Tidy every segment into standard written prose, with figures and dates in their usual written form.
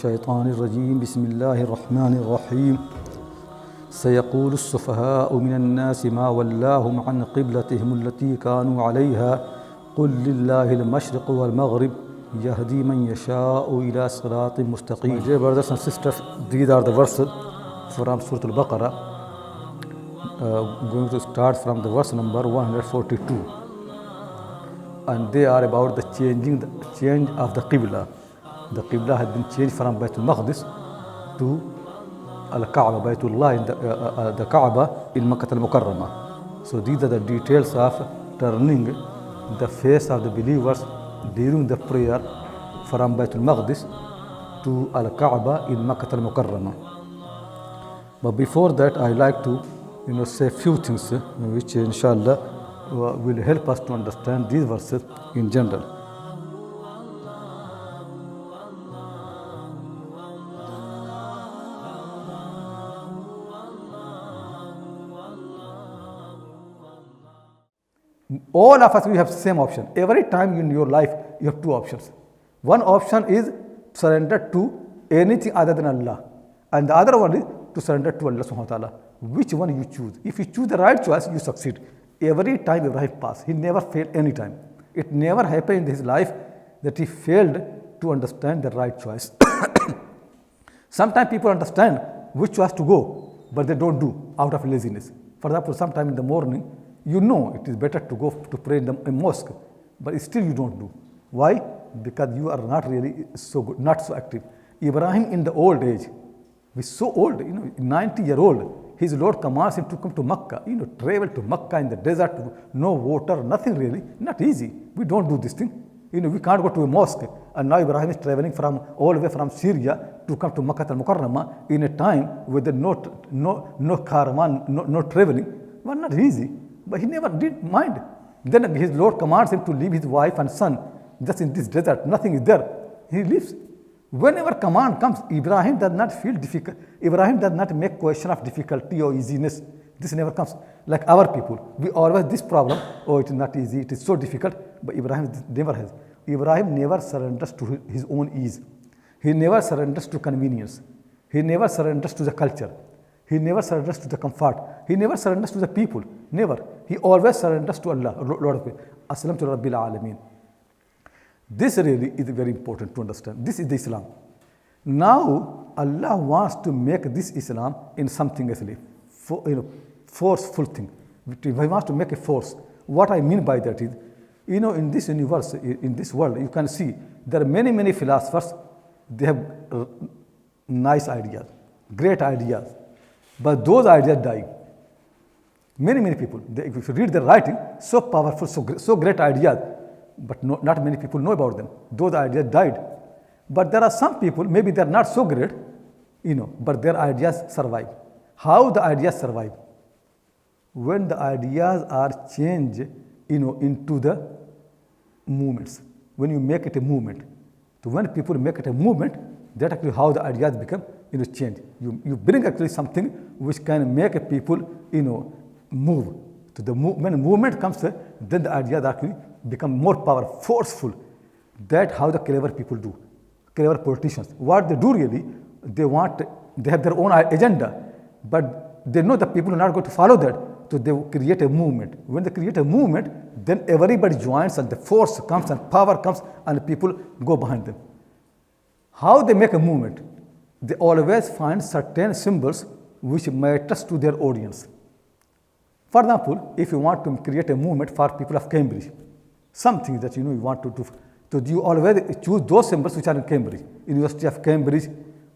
الشيطان الرجيم بسم الله الرحمن الرحيم سيقول السفهاء من الناس ما ولاهم عن قبلتهم التي كانوا عليها قل لله المشرق والمغرب يهدي من يشاء إلى صراط مستقيم. Dear brothers and sisters, these are the verses from Surah Al-Baqarah, going to start from the verse number 142, and they are about the change of the Qibla. The Qibla has been changed from Baytul Maqdis to Al-Kaaba, Baytullah in the Kaaba in Makkah al-Mukarramah. So these are the details of turning the face of the believers during the prayer from Baytul Maqdis to Al-Kaaba in Makkah al-Mukarramah. But before that, I like to say a few things which inshallah will help us to understand these verses in general. All of us, we have the same option. Every time in your life, you have two options. One option is surrender to anything other than Allah, and the other one is to surrender to Allah subhanahu wa ta'ala. Which one you choose? If you choose the right choice, you succeed. Every time Ibrahim passed, he never failed any time. It never happened in his life that he failed to understand the right choice. Sometimes people understand which choice to go, but they don't do out of laziness. For example, sometime in the morning, you know it is better to go to pray in a mosque, but still you don't do. Why? Because you are not really so good, not so active. Ibrahim in the old age, he's so old, 90-year-old, his Lord commands him to come to Makkah, travel to Makkah in the desert, no water, nothing really, not easy. We don't do this thing. We can't go to a mosque. And now Ibrahim is traveling from all the way from Syria to come to Makkah al-Mukarramah in a time with no caravan, no traveling. Well, not easy. But he never did mind. Then his Lord commands him to leave his wife and son just in this desert. Nothing is there. He leaves. Whenever command comes, Ibrahim does not feel difficult. Ibrahim does not make question of difficulty or easiness. This never comes. Like our people, we always this problem. Oh, it is not easy. It is so difficult. But Ibrahim never has. Ibrahim never surrenders to his own ease. He never surrenders to convenience. He never surrenders to the culture. He never surrenders to the comfort. He never surrenders to the people. Never. He always surrenders to Allah, Lord of Aslam to Rabbil Alameen. This really is very important to understand. This is the Islam. Now, Allah wants to make this Islam in something actually, forceful thing. He wants to make a force. What I mean by that is, in this universe, in this world, you can see there are many, many philosophers. They have nice ideas, great ideas. But those ideas die. Many, many people, if you read their writing, so powerful, so great ideas, but not many people know about them. Those ideas died. But there are some people, maybe they are not so great, but their ideas survive. How the ideas survive? When the ideas are changed, into the movements. When you make it a movement. So when people make it a movement, that's actually how the ideas become, change. You bring actually something which can make a people, move. So when movement comes, then the ideas actually become more powerful, forceful. That's how the clever people do. Clever politicians. What they do really, they have their own agenda, but they know the people are not going to follow that. So they create a movement. When they create a movement, then everybody joins and the force comes and power comes and people go behind them. How they make a movement? They always find certain symbols which matters to their audience. For example, if you want to create a movement for people of Cambridge, something that you want to do, so you always choose those symbols which are in Cambridge, University of Cambridge,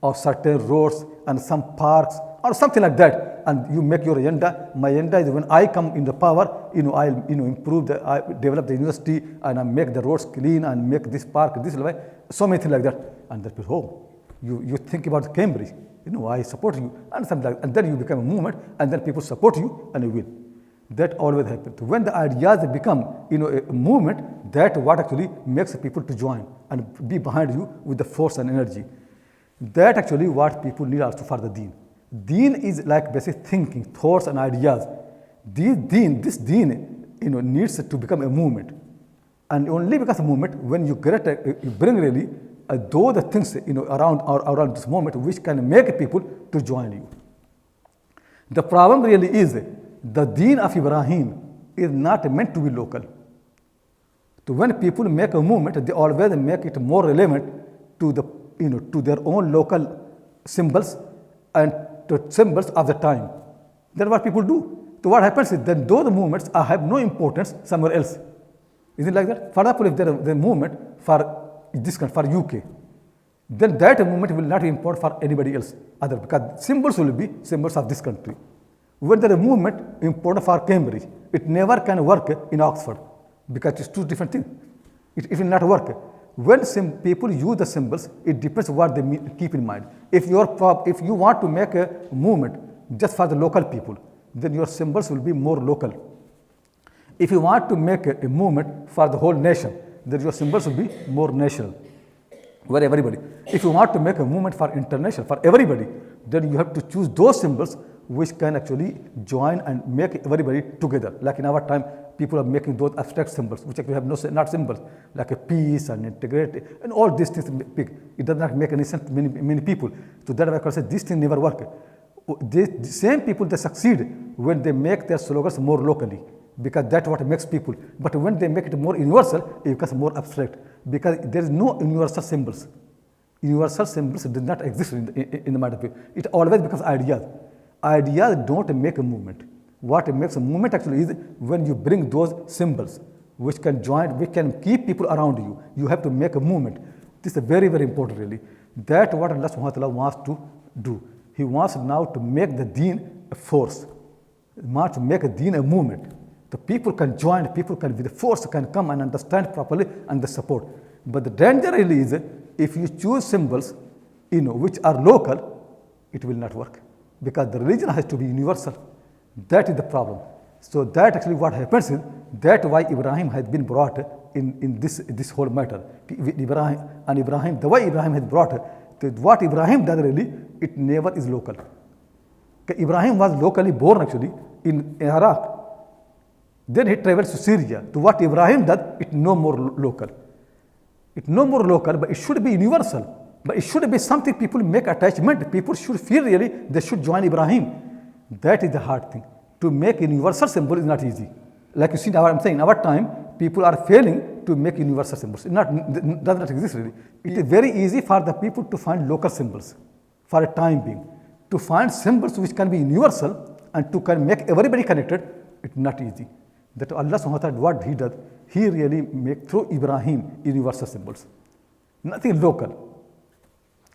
or certain roads and some parks or something like that, and you make your agenda. My agenda is when I come in the power, I'll develop the university and I make the roads clean and make this park this way, so many things like that. And that people, you think about Cambridge, I support you, and something like that. And then you become a movement, and then people support you, and you win. That always happens. When the ideas become, a movement, that what actually makes people to join and be behind you with the force and energy. That actually what people need also for the deen. Deen is like basic thinking, thoughts and ideas. This deen, needs to become a movement. And only becomes a movement when you bring really those the things around this moment which can make people to join you. The problem really is the deen of Ibrahim is not meant to be local. So when people make a movement, they always make it more relevant to to their own local symbols and to symbols of the time. That's what people do. So what happens is then those movements have no importance somewhere else. Isn't it like that? For example, if there is a movement for UK, then that movement will not be important for anybody else because symbols will be symbols of this country. When there is a movement important for Cambridge, it never can work in Oxford because it's two different things. It will not work. When people use the symbols, it depends what they keep in mind. If you want to make a movement just for the local people, then your symbols will be more local. If you want to make a movement for the whole nation, then your symbols will be more national, for everybody. If you want to make a movement for international, for everybody, then you have to choose those symbols which can actually join and make everybody together. Like in our time, people are making those abstract symbols, which actually have not symbols, like a peace and integrity, and all these things big. It does not make any sense to many people. So that's why I say these things never work. The same people, they succeed when they make their slogans more locally, because that's what makes people. But when they make it more universal, it becomes more abstract, because there is no universal symbols. Universal symbols do not exist in the mind of people. It always becomes ideas. Ideas don't make a movement. What makes a movement actually is when you bring those symbols which can join, which can keep people around you. You have to make a movement. This is very, very important really. That's what Allah subhanahu wa ta'ala wants to do. He wants now to make the deen a force. He wants to make a deen a movement. The people can join, people can, with the force can come and understand properly and the support. But the danger really is if you choose symbols, which are local, it will not work. Because the religion has to be universal. That is the problem. So that actually what happens is that's why Ibrahim has been brought in this whole matter. Ibrahim, the way Ibrahim has brought what Ibrahim does really, it never is local. Ibrahim was locally born actually in Iraq. Then he travels to Syria. To what Ibrahim does, it no more local. It's no more local, but it should be universal. But it should be something people make attachment. People should feel really they should join Ibrahim. That is the hard thing. To make a universal symbol is not easy. Like you see, I'm saying, in our time, people are failing to make universal symbols. It does not exist really. It is very easy for the people to find local symbols for a time being. To find symbols which can be universal and to can make everybody connected, it's not easy. That Allah subhanahu wa ta'ala, what He does, He really make through Ibrahim universal symbols. Nothing local.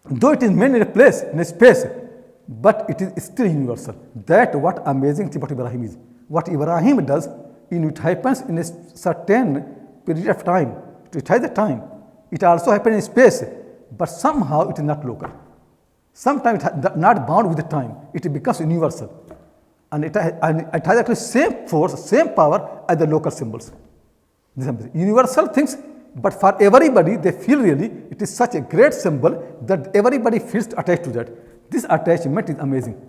Though it is made in a place, in a space, but it is still universal. That what amazing thing about Ibrahim is. What Ibrahim does, it happens in a certain period of time. It has a time. It also happens in space, but somehow it is not local. Sometimes it is not bound with the time. It becomes universal. And it has actually same force, same power as the local symbols. Universal things, but for everybody, they feel really it is such a great symbol that everybody feels attached to that. This attachment is amazing.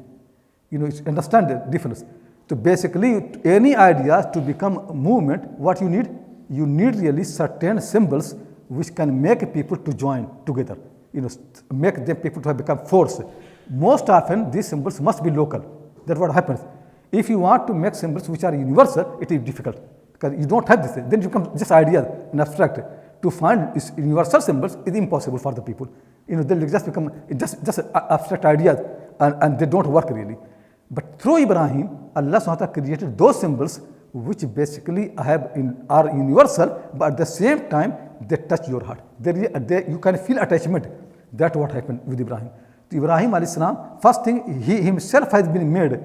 You understand the difference. So basically, any idea to become a movement, what you need? You need really certain symbols which can make people to join together. Make them people to become force. Most often, these symbols must be local. That's what happens. If you want to make symbols which are universal, it is difficult because you don't have this. Then you become just ideas and abstract. To find universal symbols is impossible for the people. They'll just become just abstract ideas and they don't work really. But through Ibrahim, Allah subhanahu wa ta'ala created those symbols which basically are universal, but at the same time they touch your heart. You can feel attachment. That's what happened with Ibrahim. Ibrahim alayhi salam, first thing, he himself has been made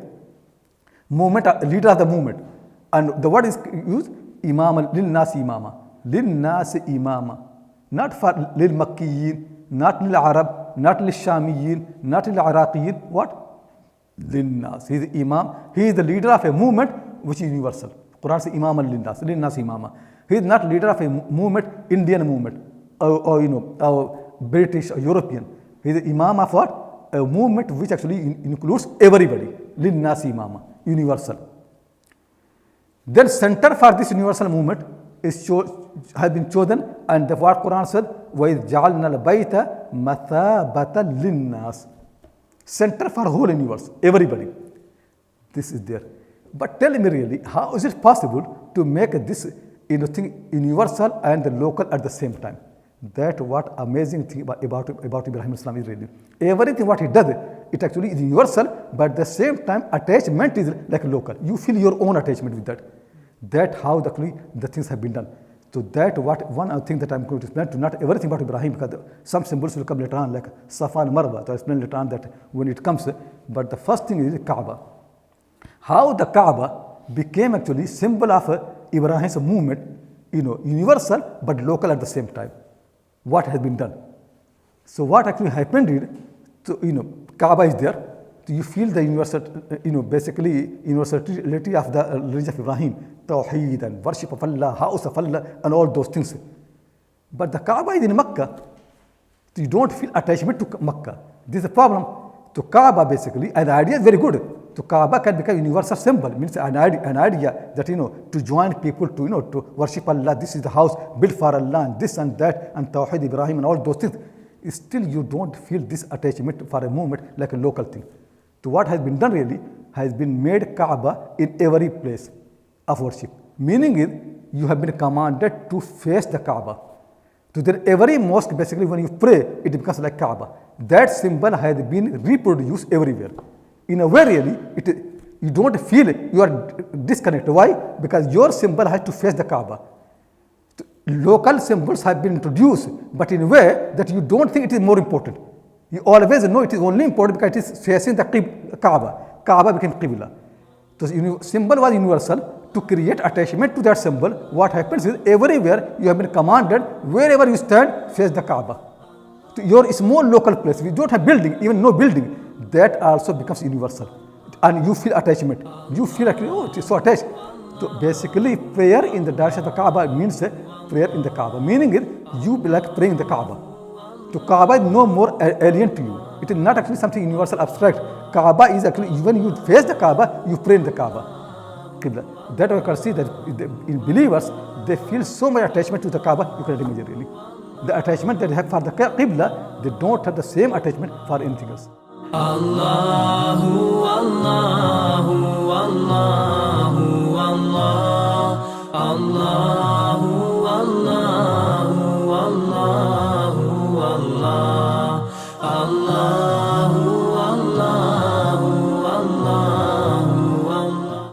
leader of the movement. And the word is used, imama, lil nasi imama. Lil nasi imama. Not for lil makkiyin, not lil Arab, not lil Shamiyin, not lil Iraqiyin. What? Lil nas. He is the imam. He is the leader of a movement which is universal. Quran says imam lil nasi imama. He is not leader of a movement, Indian movement, or British or European. He is the imam of what? A movement which actually includes everybody. Lil nasi imama, universal. Then center for this universal movement is has been chosen, and the what Quran said, وَإِذْ جَعَلْنَا الْبَيْتَ مَثَابَةً لِلنَّاسِ, center for whole universe, everybody. This is there. But tell me really, how is it possible to make this thing universal and the local at the same time? That what amazing thing about Ibrahim Islam is really. Everything what he does, it actually is universal, but at the same time attachment is like local. You feel your own attachment with that. That how the things have been done. So that what one thing that I'm going to explain to not everything about Ibrahim, because some symbols will come later on like Safa and Marwa. So I'll explain later on that when it comes. But the first thing is Kaaba. How the Kaaba became actually symbol of Ibrahim's movement, universal but local at the same time. What has been done? So what actually happened is, Kaaba is there. So you feel the universal, basically universality of the religion of Ibrahim, Tawheed and worship of Allah, house of Allah, and all those things. But the Kaaba is in Makkah. So you don't feel attachment to Makkah. This is the problem. So Kaaba basically, and the idea is very good. So Kaaba can become a universal symbol, means an idea that, to join people to worship Allah, this is the house built for Allah, and this and that, and Tawheed Ibrahim and all those things. Still you don't feel this attachment for a moment like a local thing. So what has been done really, has been made Kaaba in every place of worship. Meaning is, you have been commanded to face the Kaaba. So there every mosque, basically when you pray, it becomes like Kaaba. That symbol has been reproduced everywhere. In a way really, you don't feel you are disconnected. Why? Because your symbol has to face the Kaaba. Local symbols have been introduced, but in a way that you don't think it is more important. You always know it is only important because it is facing the Kaaba. Kaaba became Qibla. So symbol was universal. To create attachment to that symbol, what happens is everywhere you have been commanded, wherever you stand, face the Kaaba. To your small local place, we don't have building, even no building, that also becomes universal. And you feel attachment. You feel like, it is so attached. So basically, prayer in the direction of the Kaaba means prayer in the Kaaba. Meaning is, you be like praying in the Kaaba. So Kaaba is no more alien to you. It is not actually something universal abstract. Kaaba is actually, even you face the Kaaba, you pray in the Kaaba. Qibla. That we can see that in believers, they feel so much attachment to the Kaaba, you can imagine really. The attachment that they have for the Qibla, they don't have the same attachment for anything else. Allahu Allah.